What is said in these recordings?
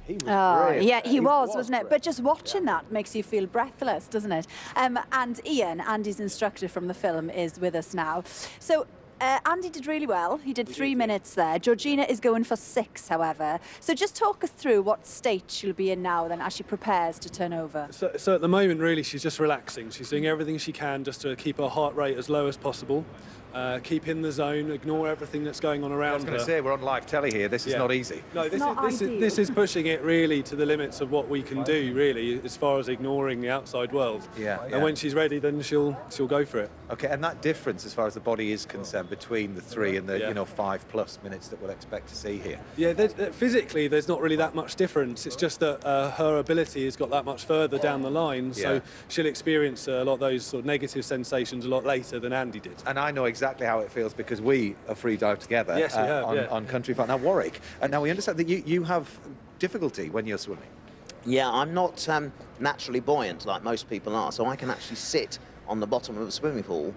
He was brilliant. Yeah, he was, wasn't it? brilliant. But just watching that makes you feel breathless, doesn't it? And Ian, Andy's instructor from the film, is with us now. So Andy did really well. He did 3 minutes there. Georgina is going for 6, however. So just talk us through what state she'll be in now then as she prepares to turn over. So at the moment, really, she's just relaxing. She's doing everything she can just to keep her heart rate as low as possible. Keep in the zone, ignore everything that's going on around her. I was going to say, we're on live telly here. This is not easy. No, this is pushing it really to the limits of what we can do, really, as far as ignoring the outside world. And when she's ready, then she'll go for it. Okay, and that difference, as far as the body is concerned, between the 3 and the 5+ minutes that we'll expect to see here. Yeah, physically, there's not really that much difference. It's just that her ability has got that much further down the line, so she'll experience a lot of those sort of negative sensations a lot later than Andy did. And I know exactly how it feels because we are free dive together on Country Fun. Now, Warwick, and now we understand that you have difficulty when you're swimming. Yeah, I'm not naturally buoyant like most people are, so I can actually sit on the bottom of a swimming pool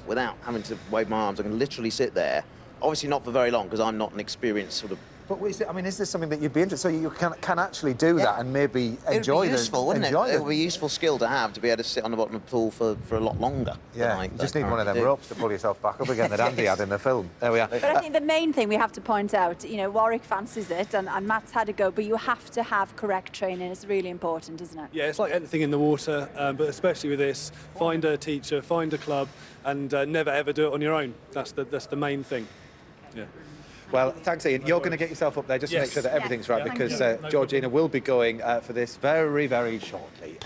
without having to wave my arms. I can literally sit there. Obviously not for very long because I'm not an experienced sort of... But is this something that you'd be interested in? So you can actually do that and maybe enjoy it? It would be useful, wouldn't it? It would be a useful skill to have, to be able to sit on the bottom of the pool for a lot longer. Yeah, you just need one of them ropes to pull yourself back up again that Andy had in the film. There we are. But I think the main thing we have to point out, you know, Warwick fancies it and Matt's had a go, but you have to have correct training. It's really important, isn't it? Yeah, it's like anything in the water, but especially with this, find a teacher, find a club, and never ever do it on your own. That's the main thing. Yeah. Well, thanks, Ian. You're going to get yourself up there just to make sure that everything's right, because Georgina will be going for this very, very shortly.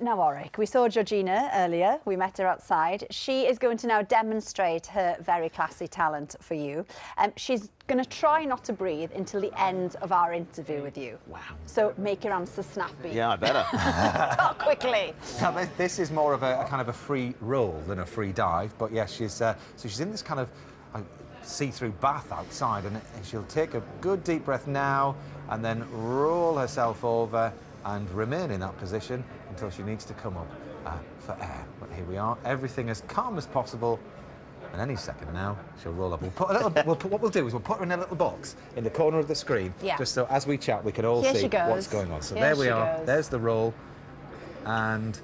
Now, Warwick, we saw Georgina earlier. We met her outside. She is going to now demonstrate her very classy talent for you. She's going to try not to breathe until the end of our interview with you. Wow. So make your answers snappy. Yeah, I better. Talk quickly. Now, this is more of a kind of a free roll than a free dive, but yes, so she's in this kind of see-through bath outside, and she'll take a good deep breath now and then roll herself over and remain in that position until she needs to come up for air. But here we are, everything as calm as possible, and any second now she'll roll up. What we'll do is we'll put her in a little box in the corner of the screen, just so as we chat we can all see what's going on. So there we are, there's the roll, and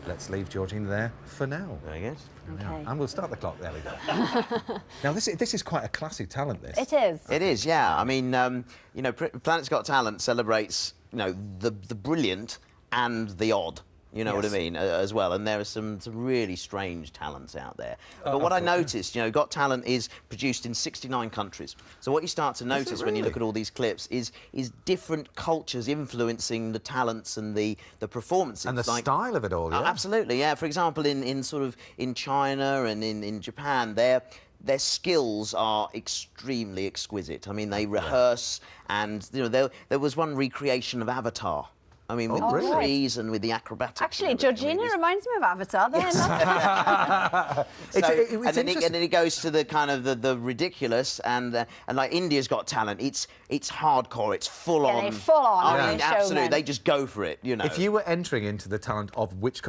let's leave Georgina there for now. Very good. Okay. And we'll start the clock. There we go. Now, this is quite a classic talent, this. It is. It is, yeah. I mean, you know, Planet's Got Talent celebrates, you know, the brilliant and the odd. You know what I mean, as well. And there are some really strange talents out there. But what I noticed, you know, Got Talent is produced in 69 countries. So what you start to notice when you look at all these clips is different cultures influencing the talents and the performances. And the style of it all, yeah. Absolutely, yeah. For example, in China and in Japan, their skills are extremely exquisite. I mean, they rehearse, and you know, there was one recreation of Avatar. I mean, with the trees and with the acrobatics. Actually, Georgina reminds me of Avatar then. And then it goes to the kind of the ridiculous, and like India's Got Talent. It's hardcore. It's full on. Full on. I mean, absolutely. They just go for it. You know. If you were entering into the talent of which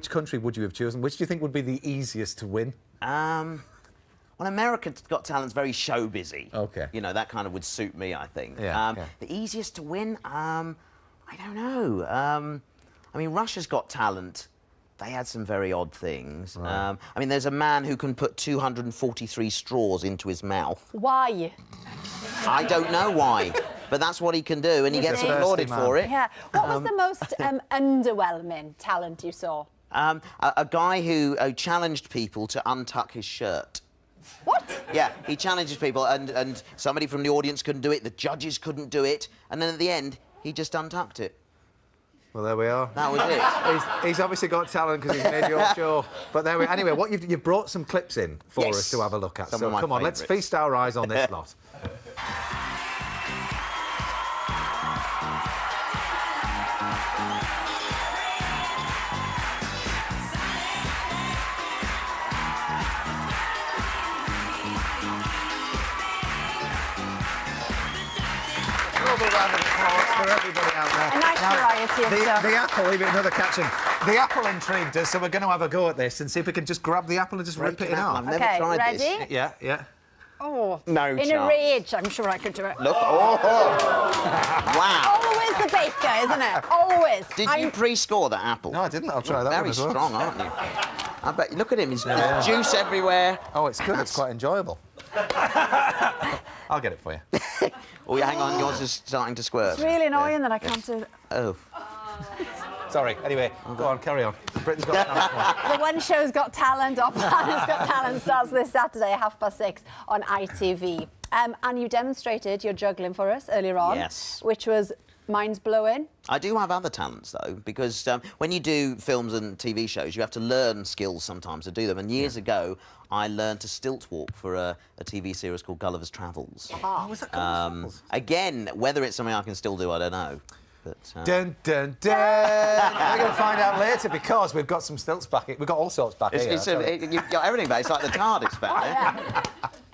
country would you have chosen? Which do you think would be the easiest to win? Well, America's Got Talent's very show busy. Okay. You know, that kind of would suit me, I think. Yeah, The easiest to win? I don't know. I mean, Russia's Got Talent. They had some very odd things. Right. I mean, there's a man who can put 243 straws into his mouth. Why? I don't know why, but that's what he can do, and he gets applauded for it. Yeah. What was the most underwhelming talent you saw? A guy who challenged people to untuck his shirt. What? Yeah, he challenges people, and somebody from the audience couldn't do it, the judges couldn't do it, and then at the end, he just untucked it. Well, there we are. That was it. He's obviously got talent because he's made your show. But there we are. Anyway, you've brought some clips in for us to have a look at. Some so come on, let's feast our eyes on this lot. Round of applause for everybody out there. A nice variety of stuff. The apple, leave it another catching. The apple intrigued us, so we're going to have a go at this and see if we can just grab the apple and just rip it in half. I've never tried ready? this. Yeah. Oh, no in chance. a rage, I'm sure I could do it. Look, wow. Always the isn't it? Always. Did you pre-score that apple? No, I didn't. I'll try that one Very as well. strong, aren't you? I bet. Look at him. He's juice everywhere. Oh, it's good. It's quite enjoyable. I'll get it for you. Oh, yeah, hang on. Yours is starting to squirt. It's really annoying that I can't do it. Oh. Sorry. Anyway, go on, carry on. Britain's Got Talent. The One Show's Got Talent, or Planet's Got Talent, starts this Saturday at 6:30 on ITV. And you demonstrated your juggling for us earlier on. Yes. Which was mind-blowing. I do have other talents, though, because when you do films and TV shows, you have to learn skills sometimes to do them. And years ago, I learned to stilt walk for a TV series called Gulliver's Travels. Oh, was that Gulliver's Travels? Again, whether it's something I can still do, I don't know. But, dun, dun, dun. We're going to find out later because we've got some stilts back here. We've got all sorts back here. You've got everything back. It's like the TARDIS back there.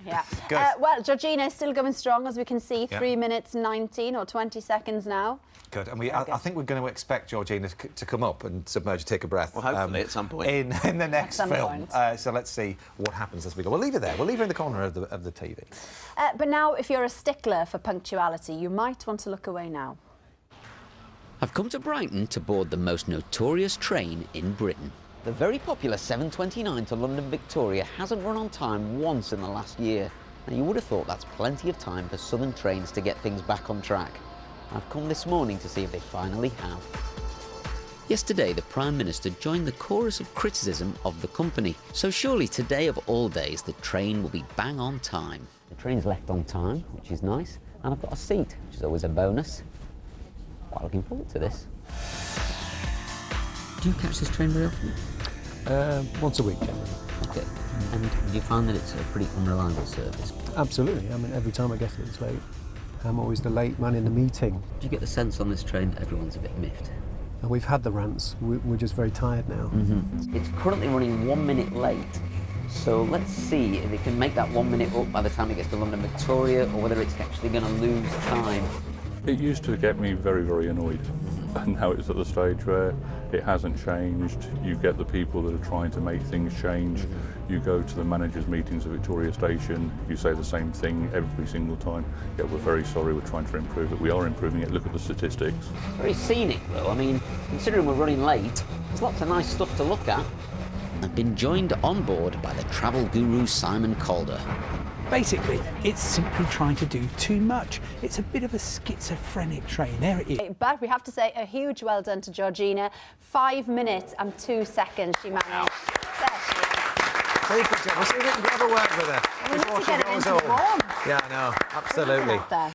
Yeah. Good. Well, Georgina is still going strong, as we can see. Yeah. 3 minutes 19 or 20 seconds now. Good. And I think we're going to expect Georgina to come up and submerge, take a breath. Well, hopefully at some point. In the next At some film. point. So let's see what happens as we go. We'll leave her there. We'll leave her in the corner of the TV. But now, if you're a stickler for punctuality, you might want to look away now. I've come to Brighton to board the most notorious train in Britain. The very popular 7:29 to London Victoria hasn't run on time once in the last year. Now, you would have thought that's plenty of time for Southern trains to get things back on track. I've come this morning to see if they finally have. Yesterday, the Prime Minister joined the chorus of criticism of the company. So surely today of all days, the train will be bang on time. The train's left on time, which is nice, and I've got a seat, which is always a bonus. Quite looking forward to this. Do you catch this train very often? Once a week, generally. Okay. And do you find that it's a pretty unreliable service? Absolutely. I mean, every time I get it, it's late. I'm always the late man in the meeting. Do you get the sense on this train that everyone's a bit miffed? And we've had the rants. We're just very tired now. It's currently running 1 minute late. So let's see if it can make that 1 minute up by the time it gets to London Victoria, or whether it's actually going to lose time. It used to get me very, very annoyed. And now it's at the stage where it hasn't changed. You get the people that are trying to make things change. You go to the managers' meetings at Victoria Station, you say the same thing every single time. Yeah, we're very sorry, we're trying to improve it. We are improving it. Look at the statistics. Very scenic, though. I mean, considering we're running late, there's lots of nice stuff to look at. I've been joined on board by the travel guru Simon Calder. Basically, it's simply trying to do too much. It's a bit of a schizophrenic train. There it is. But we have to say a huge well done to Georgina. 5 minutes and 2 seconds she managed. There she is. Super job. We'll see if we can have a word with her We need before to she get her goes into home. warm. Yeah, I know. Absolutely. There.